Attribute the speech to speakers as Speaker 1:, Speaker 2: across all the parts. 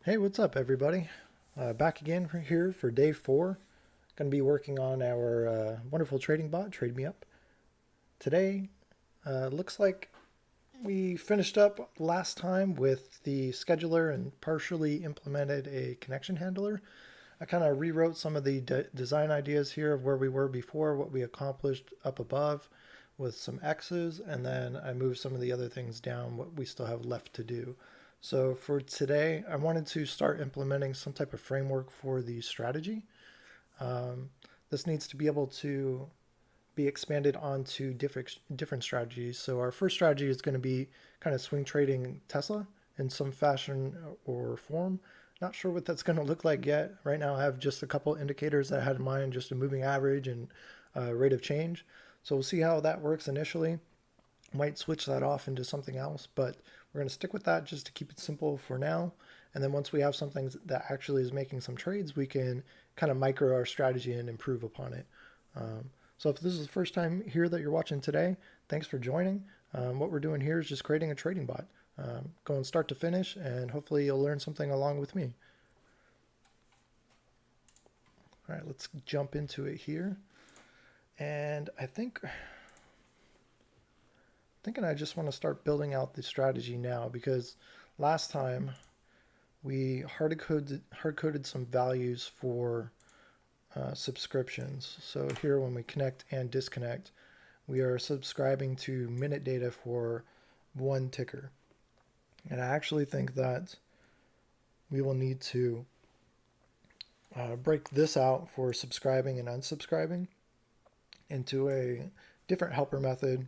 Speaker 1: Hey, what's up, everybody? Back again here for day 4. Going to be working on our wonderful trading bot, Trade Me Up. Today, looks like we finished up last time with the scheduler and partially implemented a connection handler. I kind of rewrote some of the design ideas here of where we were before, what we accomplished up above with some X's, and then I moved some of the other things down, what we still have left to do. So for today, I wanted to start implementing some type of framework for the strategy. Um, this needs to be able to be expanded onto different strategies. So our first strategy is going to be kind of swing trading Tesla in some fashion or form. Not sure what that's going to look like yet. Right now, I have just a couple indicators that I had in mind, just a moving average and rate of change. So we'll see how that works initially. Might switch that off into something else, but we're going to stick with that just to keep it simple for now. And then once we have something that actually is making some trades, we can kind of micro our strategy and improve upon it. So if this is the first time here that you're watching today, thanks for joining. What we're doing here is just creating a trading bot, going start to finish, and hopefully you'll learn something along with me. All right, let's jump into it here. And thinking I just want to start building out the strategy now because last time we hard-coded some values for subscriptions. So here when we connect and disconnect, we are subscribing to minute data for one ticker. And I actually think that we will need to break this out for subscribing and unsubscribing into a different helper method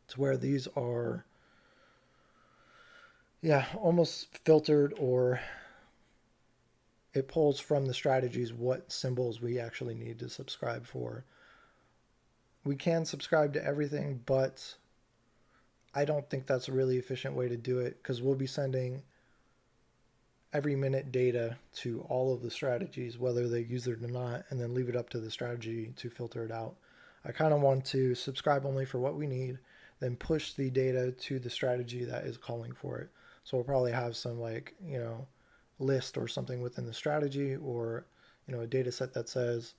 Speaker 1: to where these are, almost filtered, or it pulls from the strategies what symbols we actually need to subscribe for. We can subscribe to everything, but I don't think that's a really efficient way to do it because we'll be sending every minute data to all of the strategies, whether they use it or not, and then leave it up to the strategy to filter it out. I kind of want to subscribe only for what we need, then push the data to the strategy that is calling for it. So we'll probably have some list or something within the strategy, or a data set that says,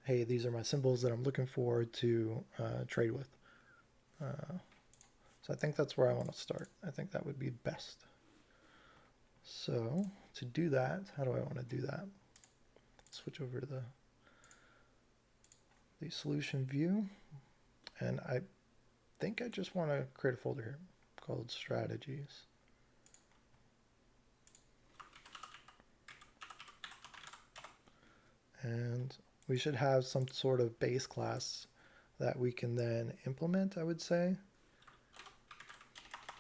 Speaker 1: hey, these are my symbols that I'm looking for to trade with. So I think that's where I want to start. I think that would be best. So to do that, how do I want to do that? Switch over to the solution view, and I think I just want to create a folder here called strategies. And we should have some sort of base class that we can then implement, I would say.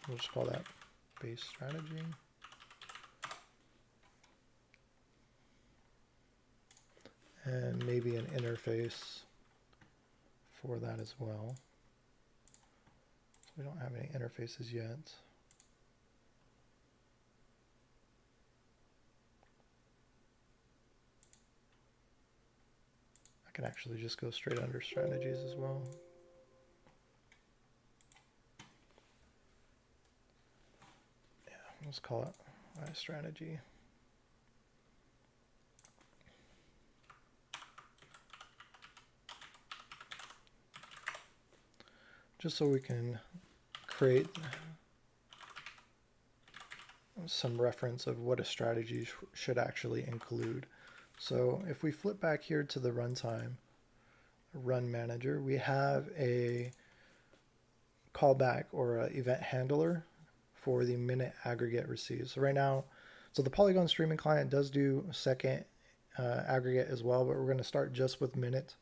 Speaker 1: We'll just call that base strategy. And maybe an interface for that as well. So we don't have any interfaces yet. I can actually just go straight under strategies as well. Yeah, let's call it my strategy. Just so we can create some reference of what a strategy should actually include. So if we flip back here to the runtime, run manager, we have a callback or an event handler for the minute aggregate received. So right now, so the Polygon streaming client does do second aggregate as well, but we're going to start just with minute.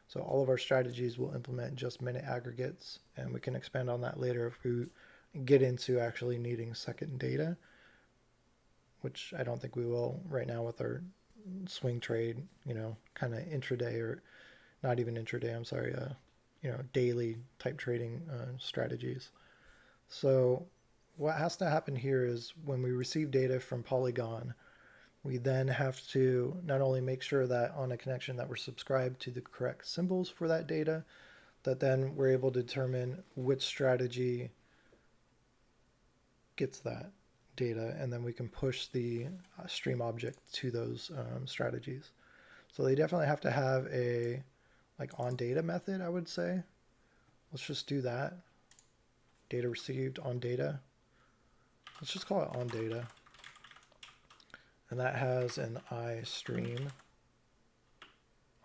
Speaker 1: So all of our strategies will implement just minute aggregates, and we can expand on that later if we get into actually needing second data, which I don't think we will right now with our swing trade, kind of intraday, or not even intraday, I'm sorry, daily type trading strategies. So what has to happen here is when we receive data from Polygon, we then have to not only make sure that on a connection that we're subscribed to the correct symbols for that data, that then we're able to determine which strategy gets that data, and then we can push the stream object to those strategies. So they definitely have to have a like on data method, I would say. Let's just do that. Data received on data. Let's just call it on data. And that has an iStream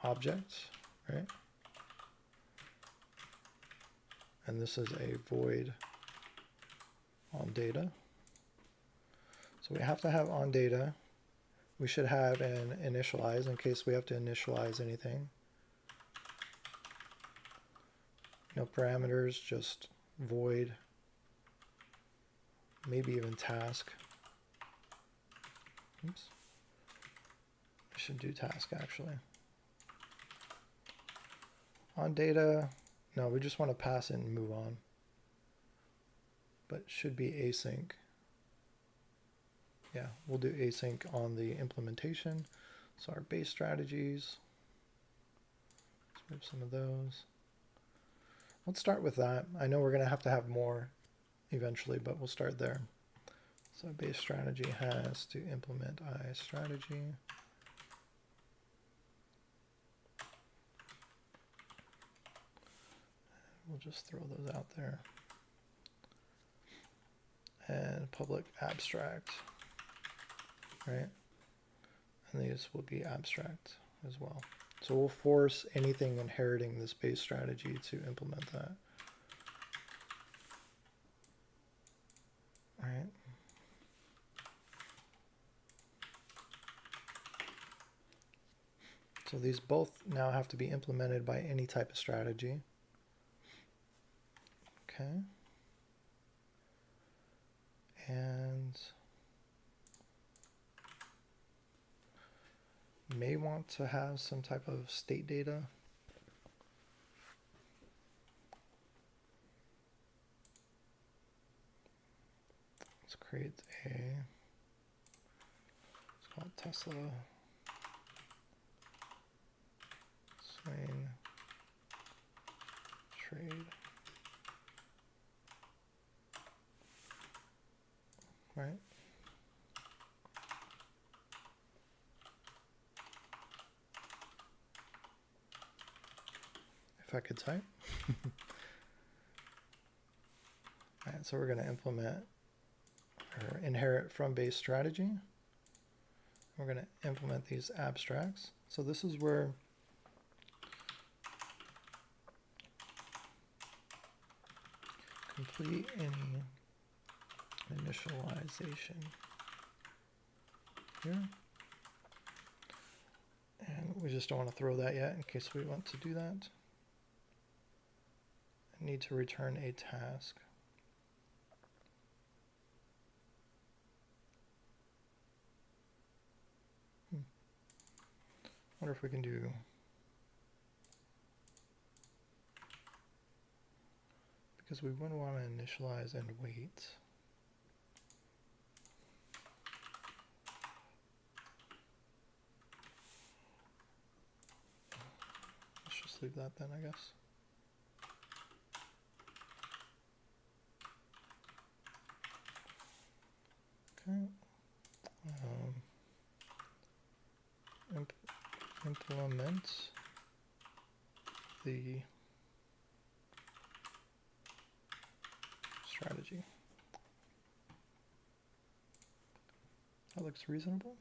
Speaker 1: object, right? And this is a void on data. So we have to have on data. We should have an initialize in case we have to initialize anything. No parameters, just void, maybe even task. Oops. I should do task actually. On data, no, we just want to pass it and move on. But should be async. Yeah, we'll do async on the implementation. So our base strategies, let's move some of those. Let's start with that. I know we're going to have more eventually, but we'll start there. So base strategy has to implement iStrategy. We'll just throw those out there. And public abstract, right? And these will be abstract as well. So we'll force anything inheriting this base strategy to implement that. All right. So these both now have to be implemented by any type of strategy. Okay. And may want to have some type of state data. Let's create let's call it Tesla swing trade. Right. If I could type. All right, so we're going to implement or inherit from base strategy. We're going to implement these abstracts. So this is where complete any initialization here. And we just don't want to throw that yet in case we want to do that. I need to return a task. Wonder if we can do because we wouldn't want to initialize and wait. Let's just leave that then, I guess. Okay. Implement the strategy. That looks reasonable.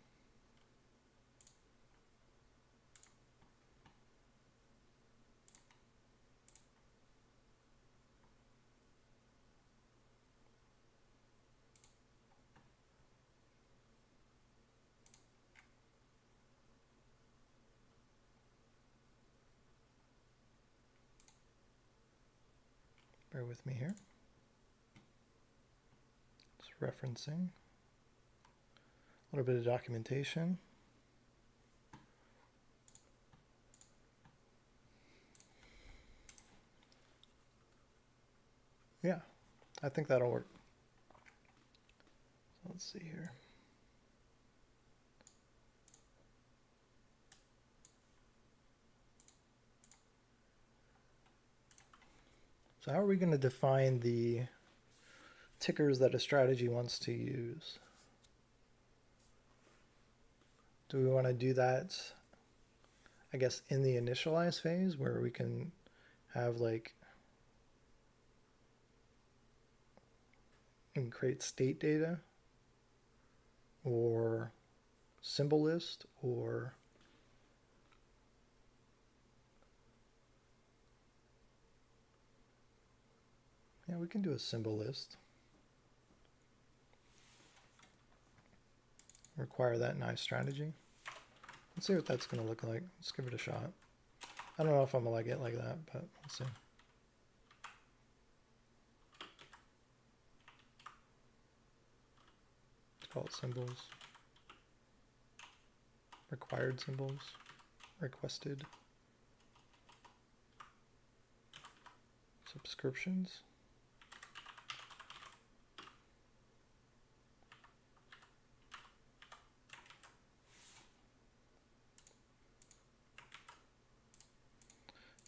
Speaker 1: Bear with me here. Just referencing a little bit of documentation. Yeah, I think that'll work. So let's see here. So how are we going to define the tickers that a strategy wants to use. Do we want to do that, I guess, in the initialize phase where we can have like and create state data or symbol list, or yeah, we can do a symbol list. Require that nice strategy. Let's see what that's going to look like. Let's give it a shot. I don't know if I'm going to like it like that, but let's see. Let's call it symbols. Required symbols. Requested. Subscriptions.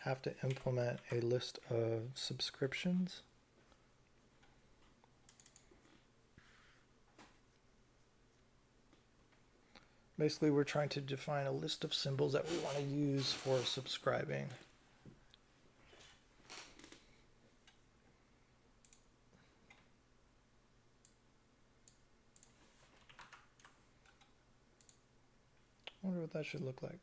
Speaker 1: Have to implement a list of subscriptions. Basically, we're trying to define a list of symbols that we want to use for subscribing. I wonder what that should look like.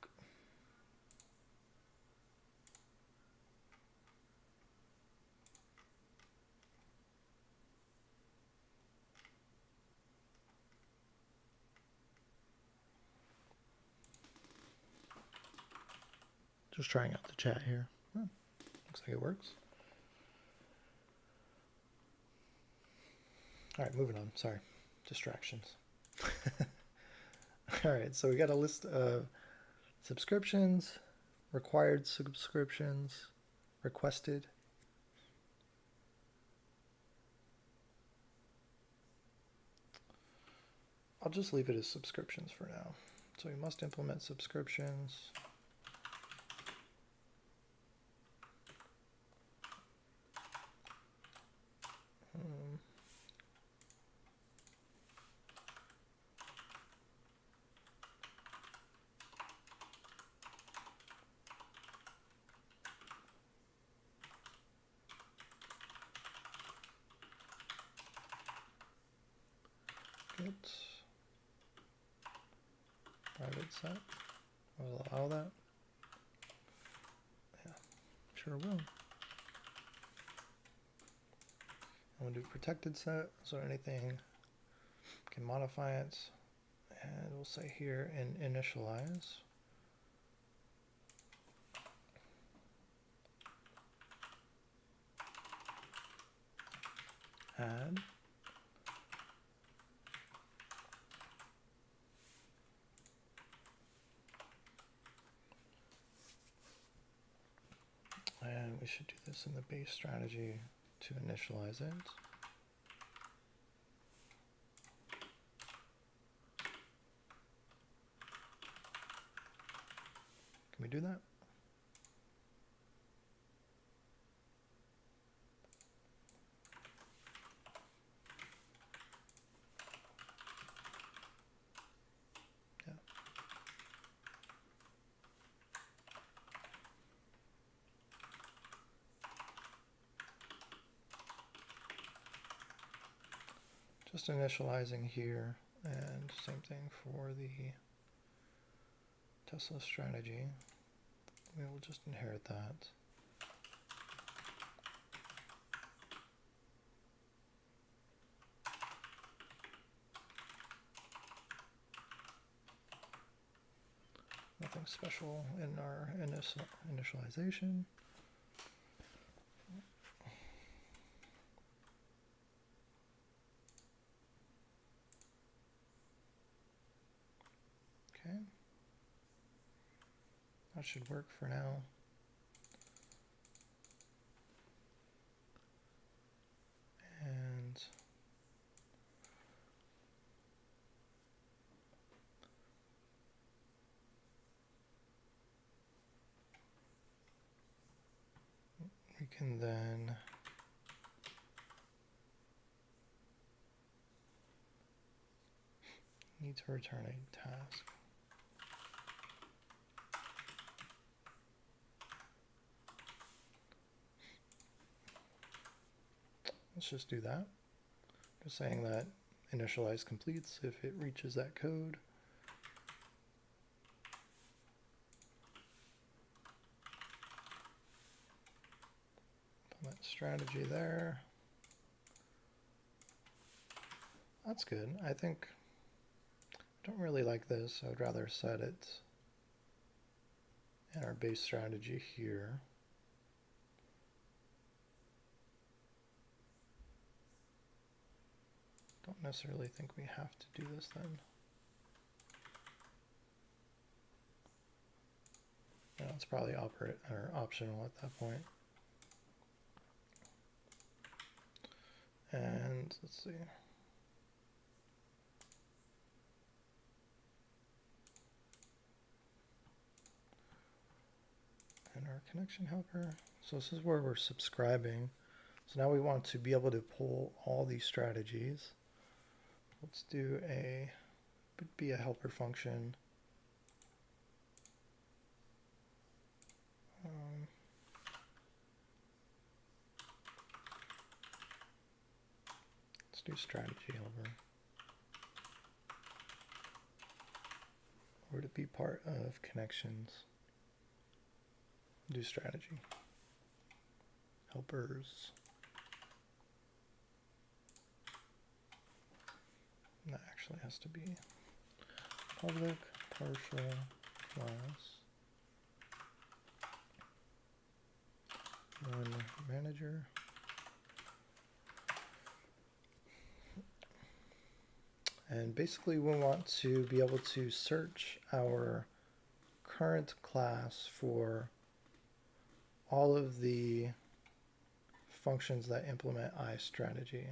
Speaker 1: Just trying out the chat here. Oh, looks like it works. All right, moving on. Sorry, distractions. All right, so we got a list of subscriptions, required subscriptions, requested. I'll just leave it as subscriptions for now. So we must implement subscriptions. Get private set. Will allow that. Yeah, sure will. We'll do protected set, so anything can modify it. And we'll say here in initialize. Add. And we should do this in the base strategy to initialize it. Can we do that? Yeah. Just initializing here, and same thing for the Tsla strategy. We will just inherit that. Nothing special in our initialization. Okay. That should work for now. And we can then need to return a task. Let's just do that. Just saying that initialize completes if it reaches that code. Put that strategy there. That's good. I think I don't really like this. I would rather set it in our base strategy here. Don't necessarily think we have to do this then. No, it's probably optional at that point. And let's see. And our connection helper. So this is where we're subscribing. So now we want to be able to pull all these strategies. Let's do would be a helper function. Let's do strategy helper. Or to be part of connections. Do strategy. Helpers. And that actually has to be public partial class one manager. And basically we want to be able to search our current class for all of the functions that implement iStrategy.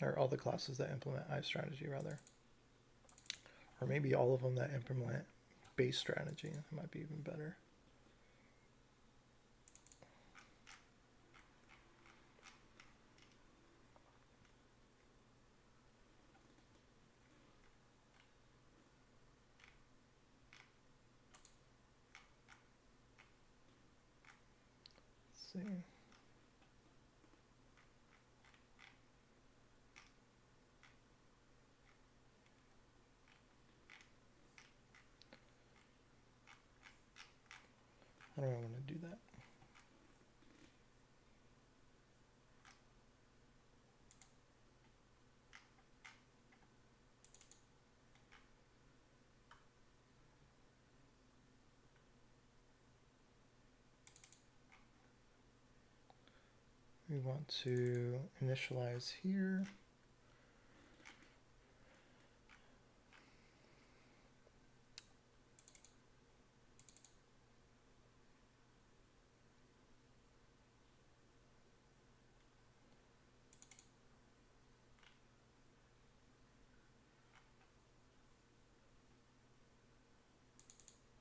Speaker 1: Or all the classes that implement iStrategy, rather. Or maybe all of them that implement base strategy. That might be even better. Let's see. How do I want to do that? We want to initialize here.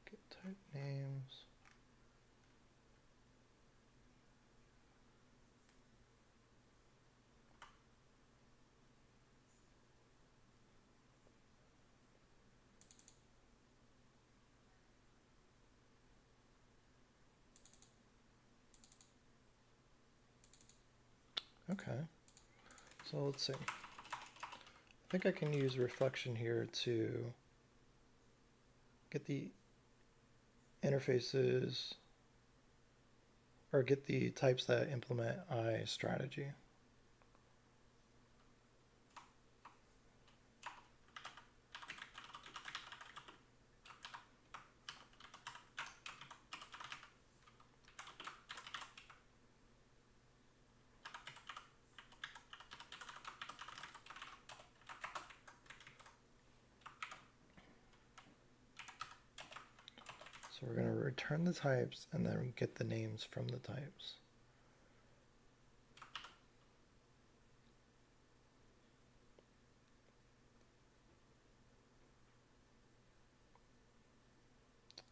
Speaker 1: Get type names. Okay, so let's see. I think I can use reflection here to get the interfaces or get the types that implement iStrategy. So we're going to return the types and then get the names from the types.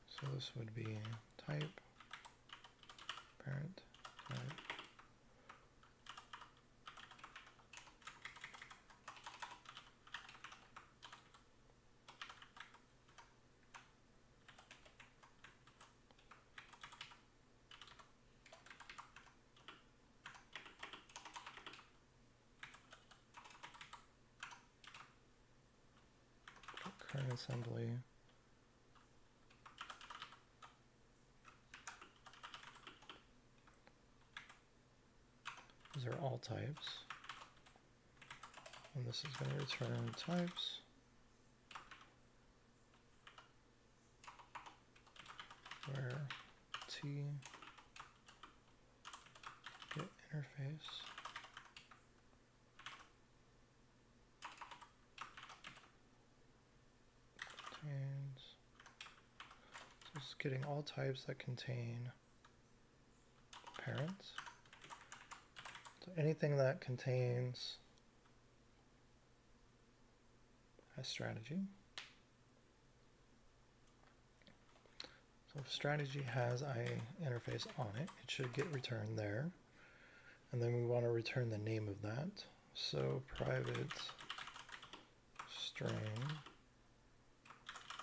Speaker 1: So this would be type, parent type. Current assembly. These are all types. And this is going to return types. Where T get interface. Contains. So it's getting all types that contain parents. So anything that contains a strategy. So if strategy has interface on it, it should get returned there. And then we want to return the name of that. So private string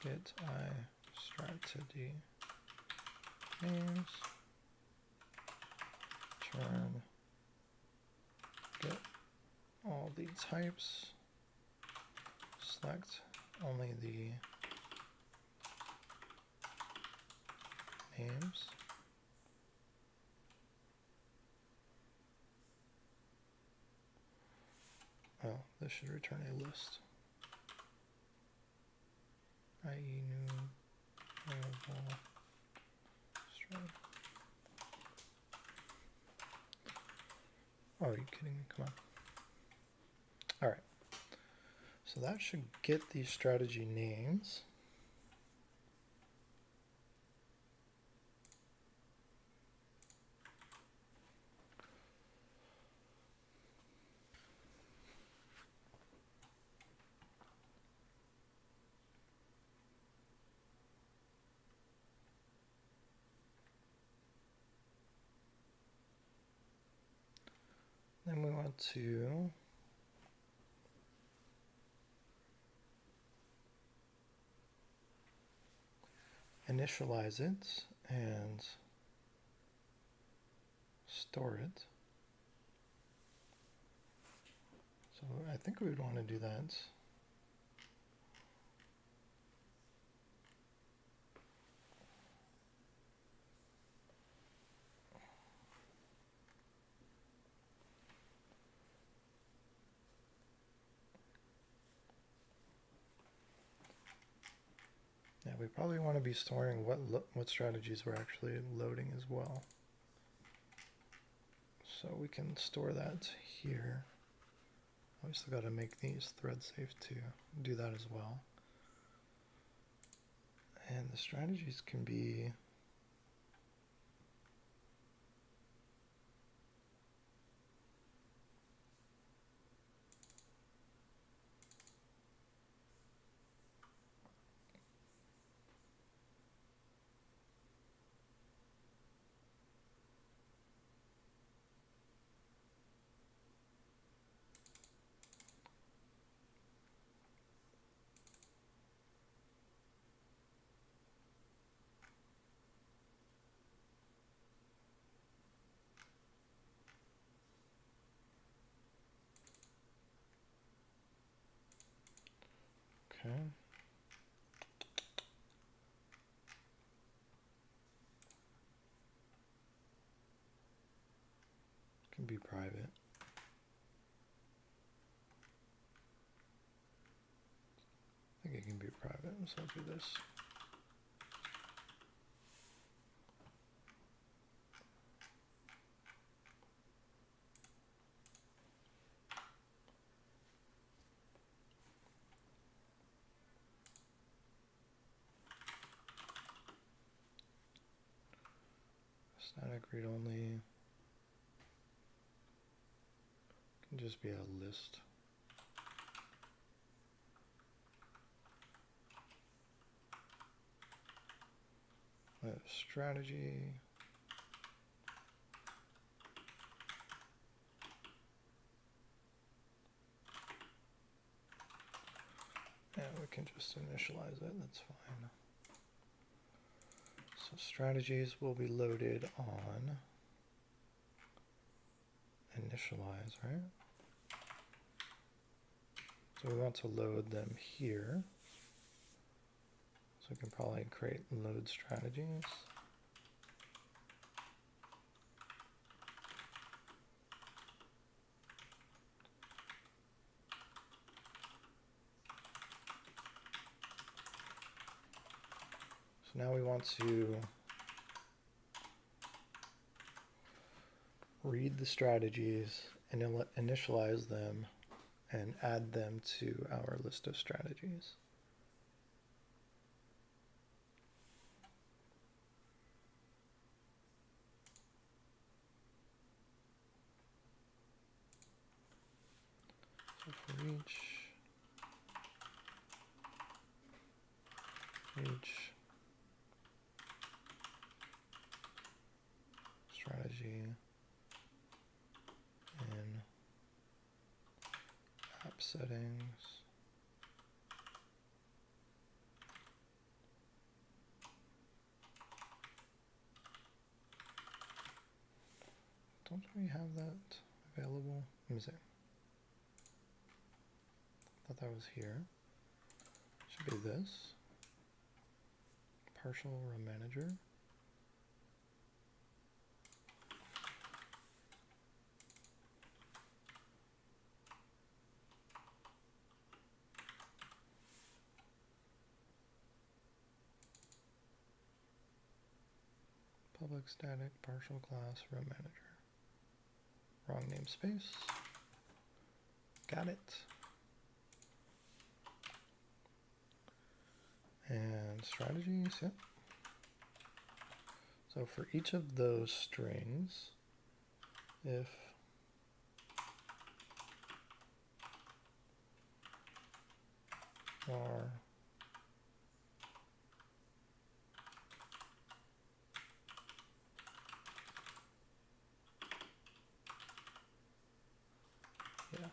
Speaker 1: get strategy names, turn get all the types, select only the names. Oh, this should return a list. I.e. new variable string. Oh, are you kidding me? Come on. All right. So that should get these strategy names. Then we want to initialize it and store it. So I think we would want to do that. Yeah, we probably want to be storing what strategies we're actually loading as well. So we can store that here. We still got to make these thread safe to do that as well. And the strategies can be okay. Can be private. I think it can be private, so I'll do this. Static read only can just be a list. we have strategy. And we can just initialize it, that's fine. So strategies will be loaded on initialize, right? So we want to load them here. So we can probably create load strategies. So now we want to read the strategies and initialize them and add them to our list of strategies. So for each strategy in app settings, don't we have that available? Let me see. I thought that was here. Should be this. Partial row manager. Public static partial class row manager. Wrong namespace. Got it. And strategies, yep. So for each of those strings, if var yeah.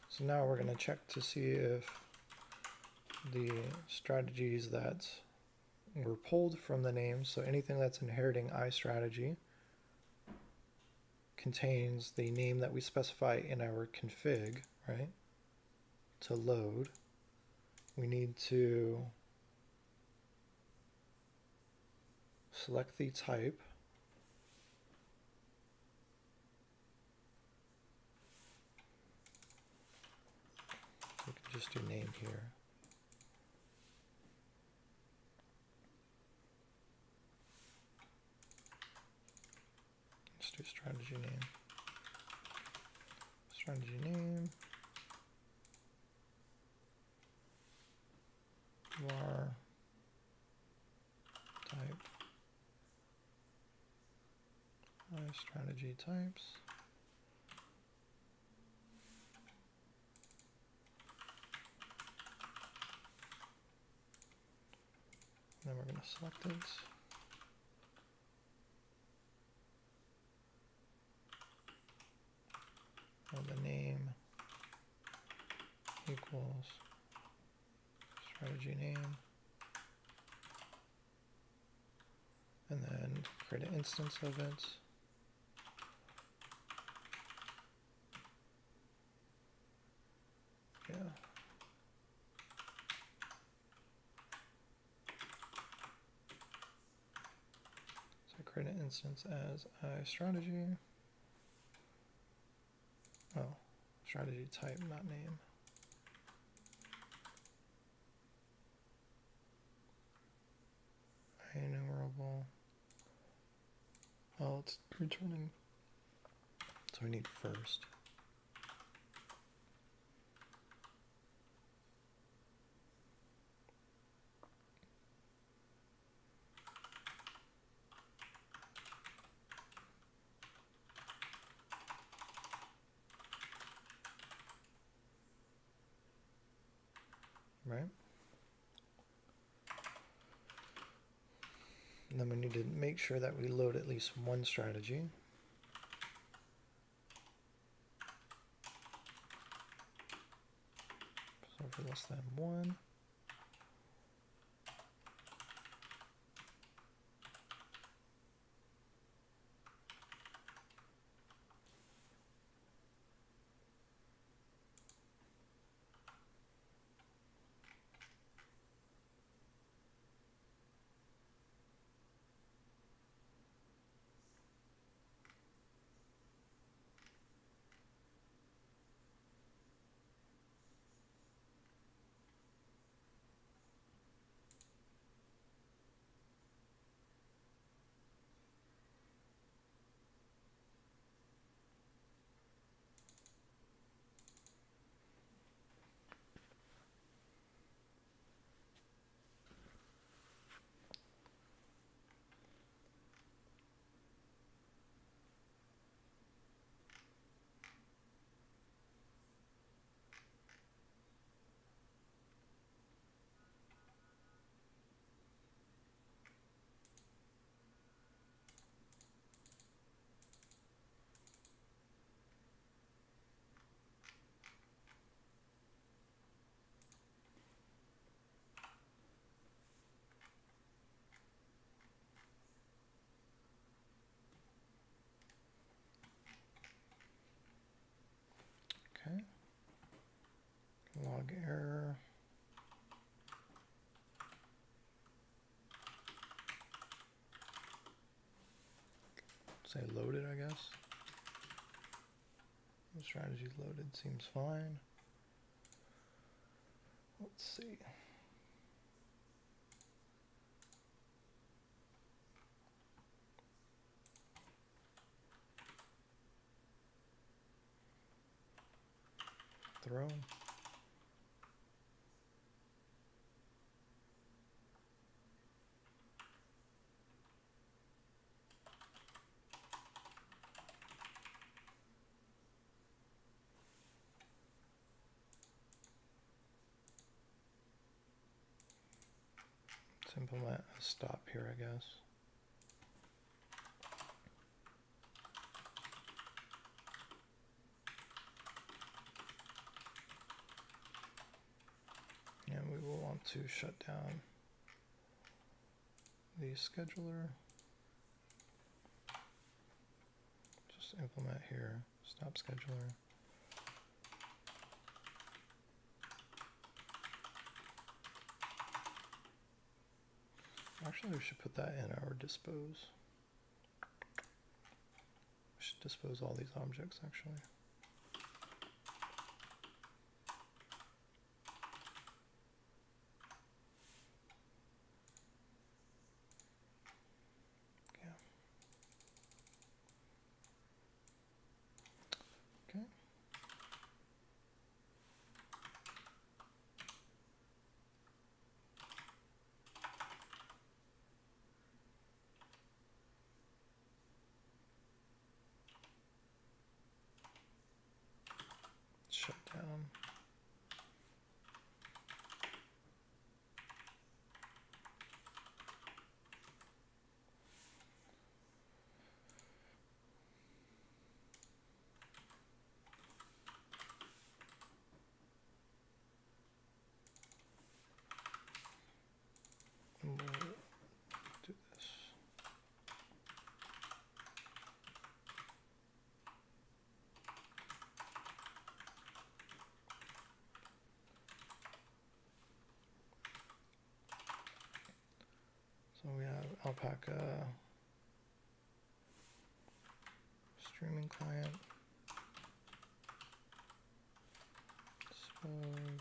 Speaker 1: So now we're going to check to see if the strategies that were pulled from the name, so anything that's inheriting iStrategy, contains the name that we specify in our config, right? To load, we need to select the type. We can just do name here. Let's do strategy name. Strategy name. var type. Strategy types. Then we're going to select it. And the name equals strategy name. And then create an instance of it. Yeah. So create an instance as iStrategy. Oh, strategy type, not name. Enumerable. Oh, it's returning. So we need first. right? And then we need to make sure that we load at least one strategy. So for less than 1. Okay. Log error. Say loaded, I guess. The strategy's loaded, seems fine. Let's see. Throw. Let's implement a stop here, I guess. And we will want to shut down the scheduler. Just implement here, stop scheduler. Actually, we should put that in our dispose. We should dispose all these objects, actually. Yeah. Okay. Shut down. And we'll do this. So we have alpaca streaming client, dispose,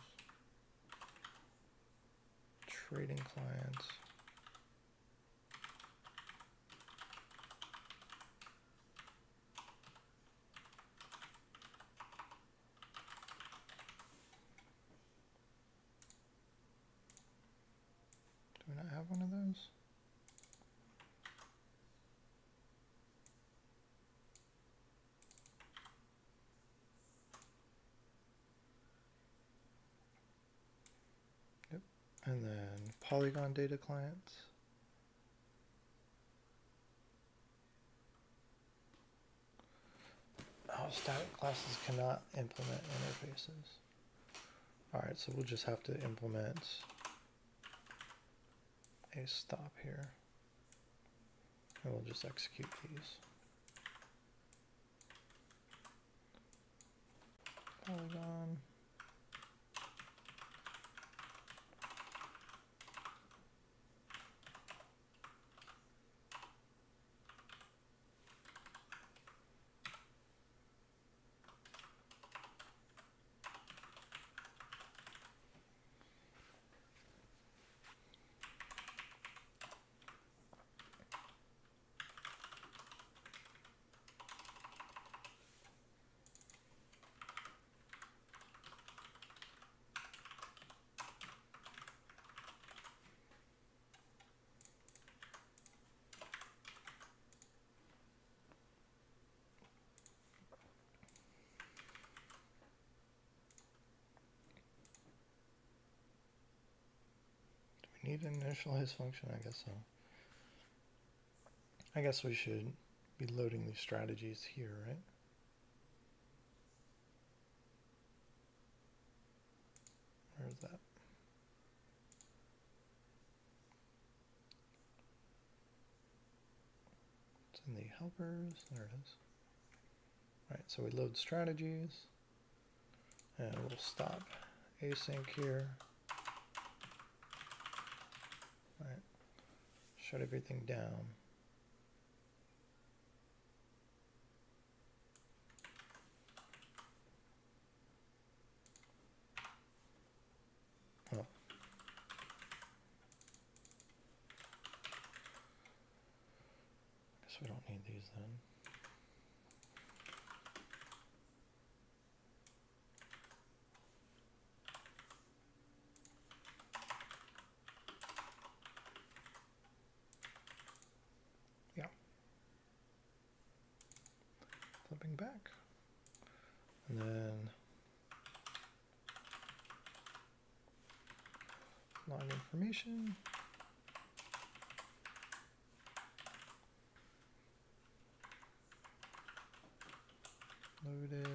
Speaker 1: trading clients, do we not have one of those? And then polygon data clients. Oh, static classes cannot implement interfaces. All right, so we'll just have to implement a stop here. And we'll just execute these. Polygon. Need an initialize function? I guess so. I guess we should be loading these strategies here, right? Where's that? It's in the helpers. There it is. All right, so we load strategies, and we'll stop async here. All right, shut everything down. Oh. Guess we don't need these then. Yeah. Flipping back. And then log information. Loaded.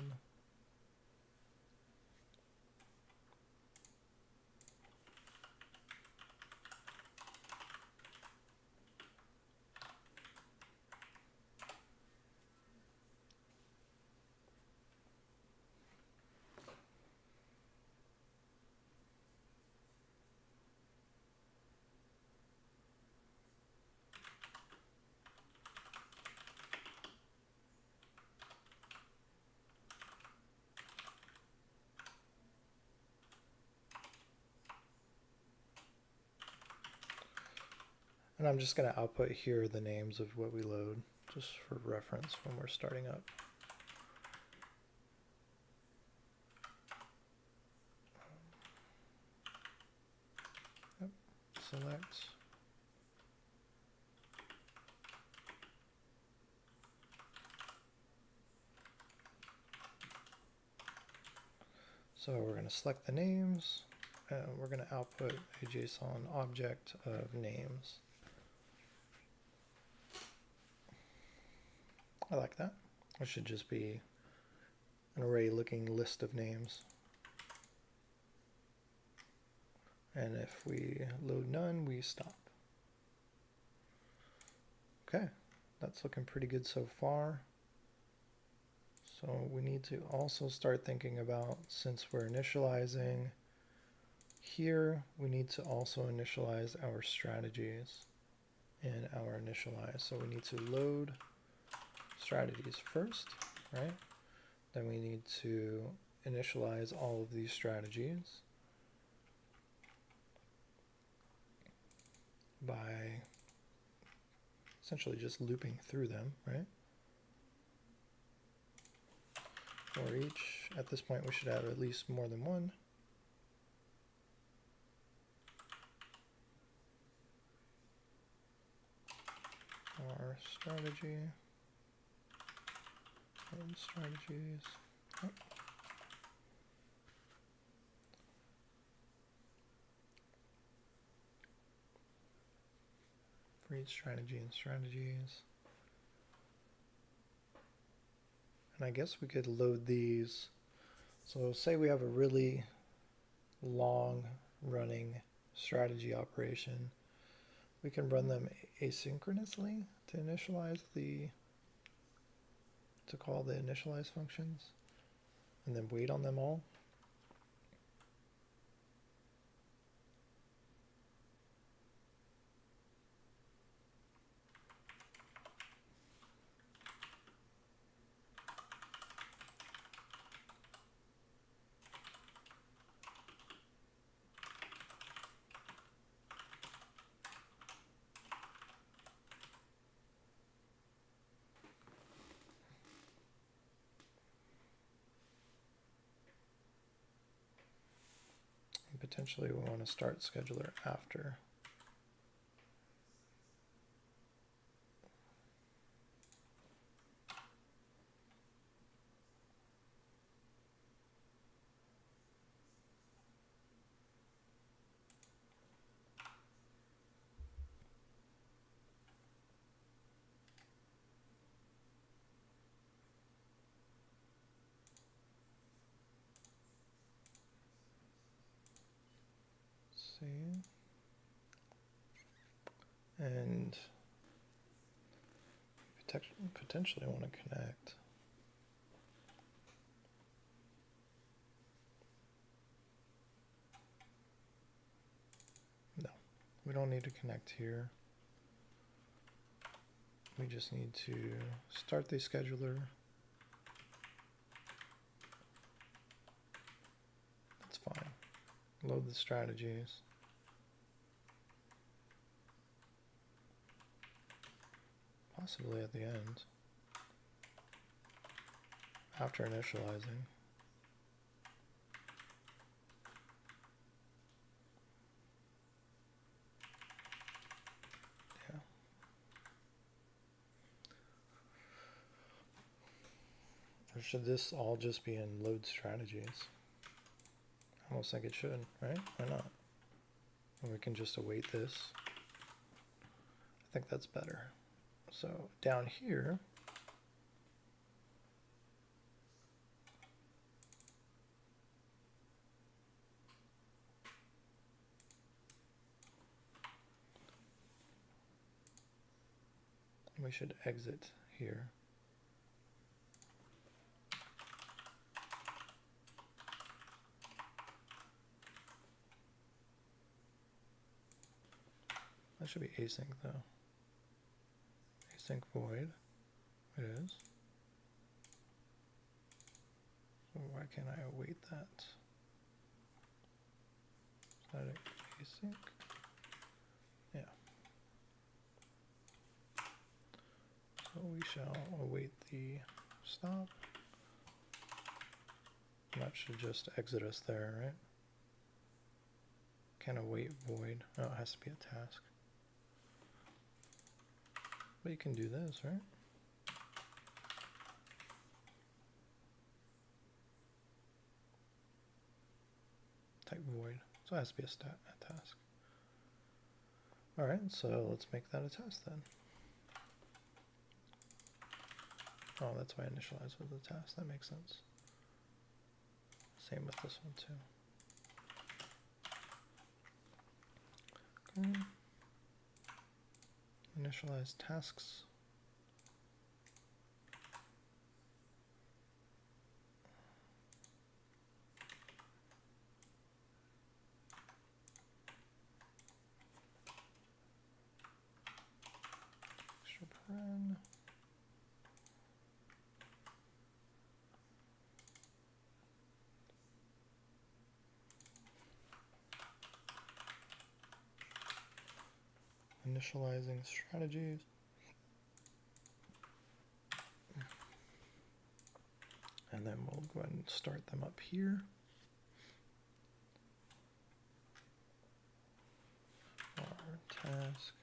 Speaker 1: And I'm just going to output here the names of what we load, just for reference when we're starting up. Yep. Select. So we're going to select the names, and we're going to output a JSON object of names. I like that. It should just be an array-looking list of names. And if we load none, we stop. Okay, that's looking pretty good so far. So we need to also start thinking about, since we're initializing here, we need to also initialize our strategies in our initialize. So we need to load strategies first, right? Then we need to initialize all of these strategies by essentially just looping through them, right? For each, at this point we should have at least more than one. Our strategy. And strategies. Oh. create strategy and strategies. And I guess we could load these. So say we have a really long running strategy operation. We can run them asynchronously to initialize to call the initialize functions and then wait on them all. Potentially we want to start scheduler after. See. And potentially want to connect. No, we don't need to connect here. We just need to start the scheduler. That's fine. Load the strategies. Possibly at the end, after initializing. Yeah. Or should this all just be in load strategies? I almost think it should, right? Why not? And we can just await this. I think that's better. So down here, we should exit here. That should be async though. Async void. It is. So why can't I await that? Static async. Yeah. So we shall await the stop. And that should just exit us there, right? Can await void. Oh, it has to be a task. But you can do this, right? Type void. So it has to be a task. All right, so let's make that a test then. Oh, that's why I initialize with the task. That makes sense. Same with this one too. Okay. Initialize tasks. Extra paren. Initializing strategies. And then we'll go ahead and start them up here. Our task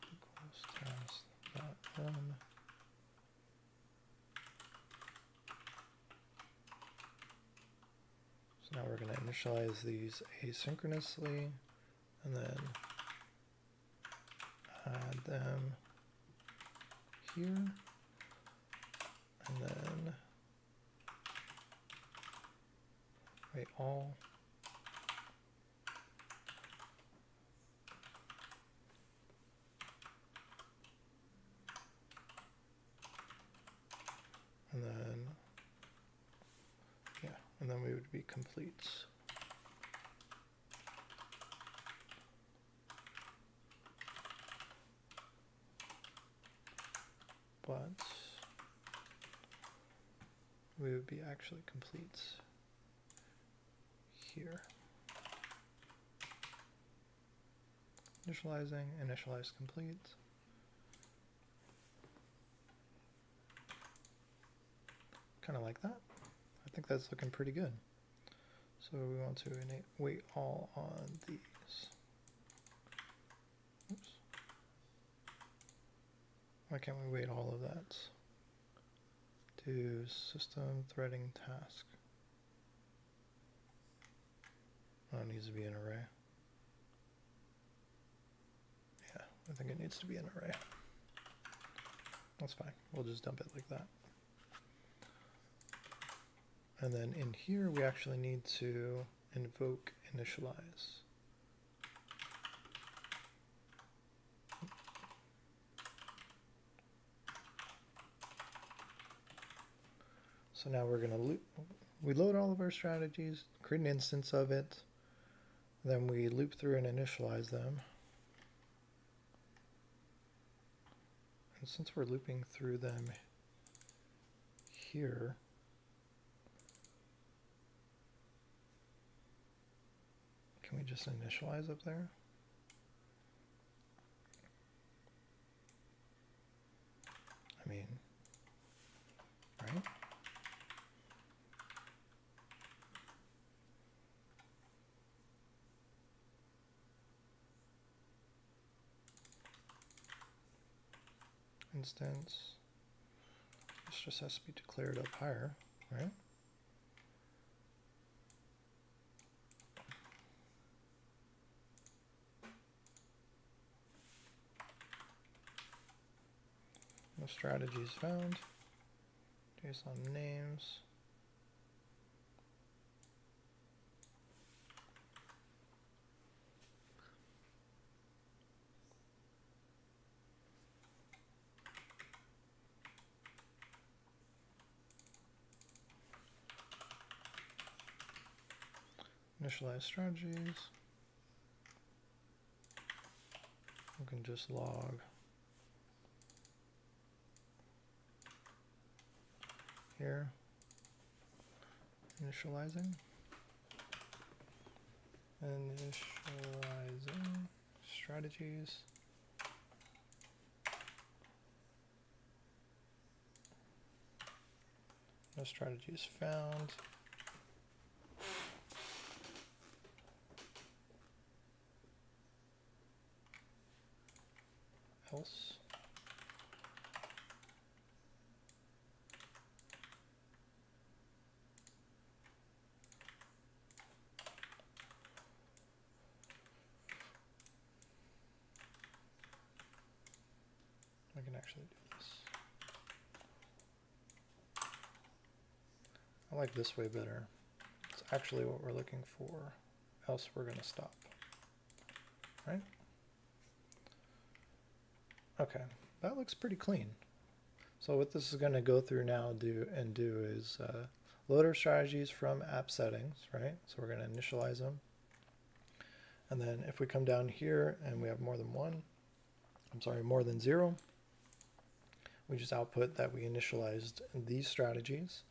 Speaker 1: equals task dot run. So now we're going to initialize these asynchronously, and then add them here, and then wait all. And then, yeah, and then we would be complete. But we would be actually complete here. Initializing, initialize complete. Kind of like that. I think that's looking pretty good. So we want to wait all on these. Oops. Why can't we wait all of that? Do system threading task. Oh, it needs to be an array. Yeah, I think it needs to be an array. That's fine. We'll just dump it like that. And then in here, we actually need to invoke initialize. So now we're going to we load all of our strategies, create an instance of it, then we loop through and initialize them. And since we're looping through them here, can we just initialize up there? I mean, right? Instance, this just has to be declared up higher, right? No strategies found. JSON names. Initialize strategies. We can just log here, initializing strategies. No strategies found. Else. I can actually do this. I like this way better. It's actually what we're looking for, else we're going to stop. Right? Okay, that looks pretty clean. So what this is going to go through now do is load our strategies from app settings, right? So we're going to initialize them. And then if we come down here and we have more than more than 0, we just output that we initialized these strategies,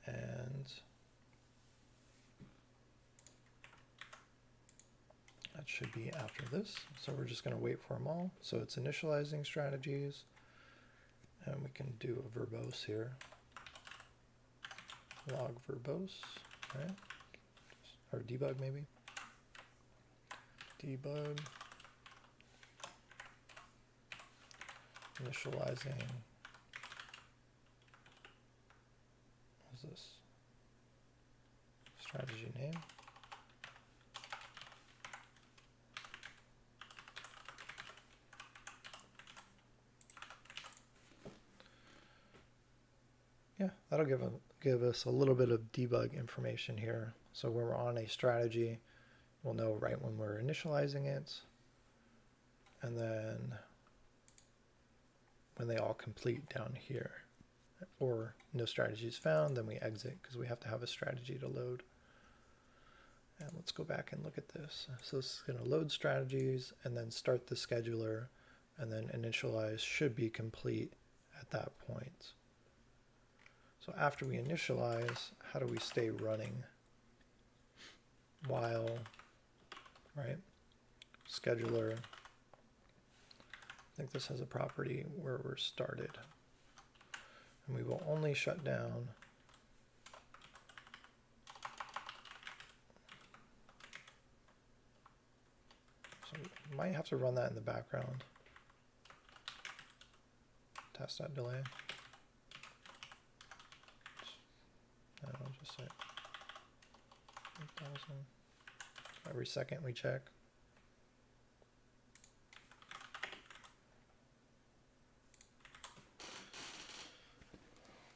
Speaker 1: and that should be after this. So we're just going to wait for them all. So it's initializing strategies, and we can do a verbose here. Log verbose, right? Or debug maybe. Debug. Initializing. What's this? Strategy name. yeah, that'll give us a little bit of debug information here. So when we're on a strategy, we'll know right when we're initializing it, and then when they all complete down here, or no strategies found, then we exit because we have to have a strategy to load. And let's go back and look at this. So this is going to load strategies and then start the scheduler, and then initialize should be complete at that point. So after we initialize, how do we stay running? While, right? Scheduler. I think this has a property where we're started. And we will only shut down so we might have to run that in the background. Test.delay. I'll just say 8,000. Every second we check.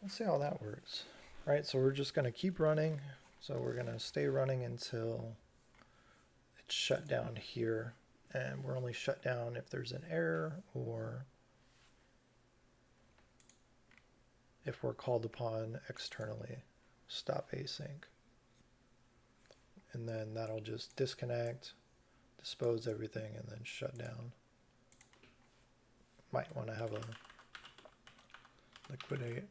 Speaker 1: Let's see how that works. Right, so we're just going to keep running. So we're going to stay running until it's shut down here. And we're only shut down if there's an error or if we're called upon externally. Stop async. And then that'll just disconnect, dispose everything, and then shut down. Might want to have a liquidate.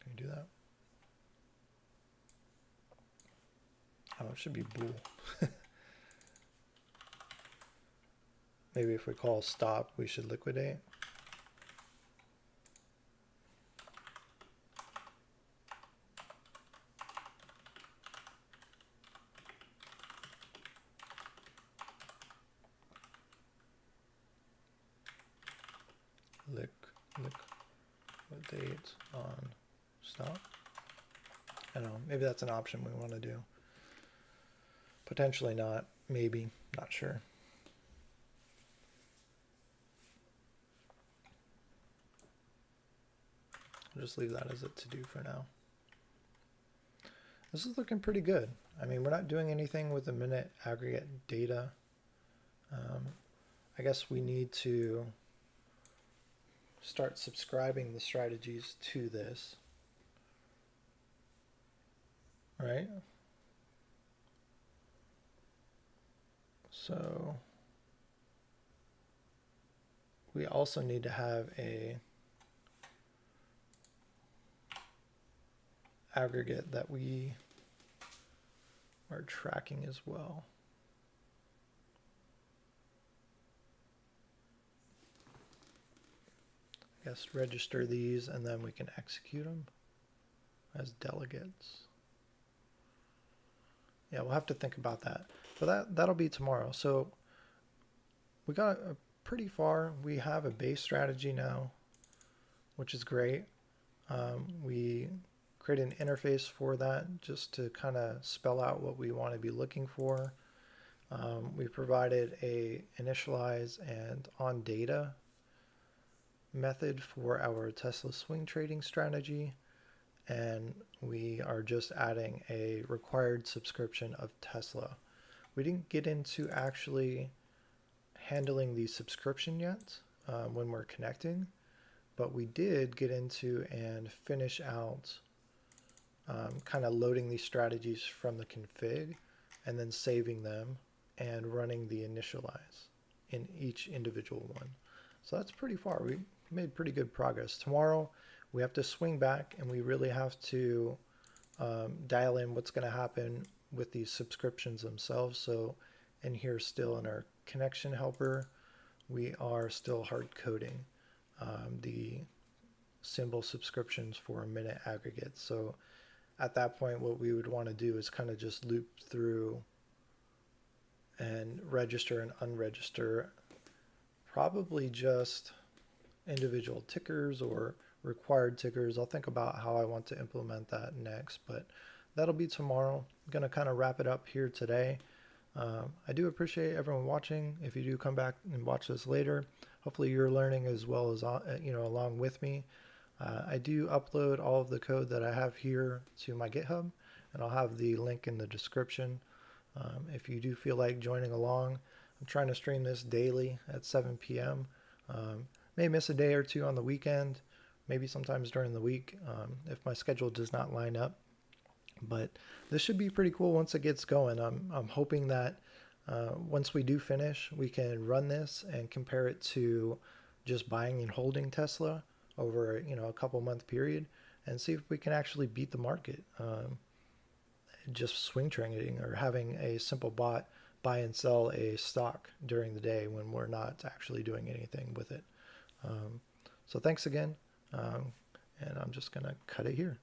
Speaker 1: Can you do that? Oh, it should be bool. Maybe if we call stop, we should liquidate. Liquidate on stop. I don't know, maybe that's an option we want to do. Potentially not, maybe, not sure. I'll just leave that as a to-do for now. This is looking pretty good. I mean, we're not doing anything with the minute aggregate data. I guess we need to start subscribing the strategies to this, right? So we also need to have a aggregate that we are tracking as well. I guess register these and then we can execute them as delegates. Yeah, we'll have to think about that. But that'll be tomorrow. So we got pretty far. We have a base strategy now, which is great. We create an interface for that just to kind of spell out what we want to be looking for. We provided a initialize and on data method for our Tesla swing trading strategy, and we are just adding a required subscription of Tesla. We didn't get into actually handling the subscription yet when we're connecting, but we did get into and finish out kind of loading these strategies from the config and then saving them and running the initialize in each individual one. So that's pretty far. We made pretty good progress. Tomorrow we have to swing back and we really have to dial in what's going to happen with these subscriptions themselves. So in here still in our connection helper, we are still hard coding the symbol subscriptions for a minute aggregate. So at that point, what we would want to do is kind of just loop through and register and unregister probably just individual tickers or required tickers. I'll think about how I want to implement that next, but that'll be tomorrow. I'm going to kind of wrap it up here today. I do appreciate everyone watching. If you do come back and watch this later, hopefully you're learning as well as along with me. I do upload all of the code that I have here to my GitHub, and I'll have the link in the description. If you do feel like joining along, I'm trying to stream this daily at 7 p.m. May miss a day or two on the weekend, maybe sometimes during the week if my schedule does not line up. But this should be pretty cool once it gets going. I'm hoping that once we do finish, we can run this and compare it to just buying and holding Tesla over a couple month period and see if we can actually beat the market. Just swing trading or having a simple bot buy and sell a stock during the day when we're not actually doing anything with it. So thanks again, and I'm just gonna cut it here.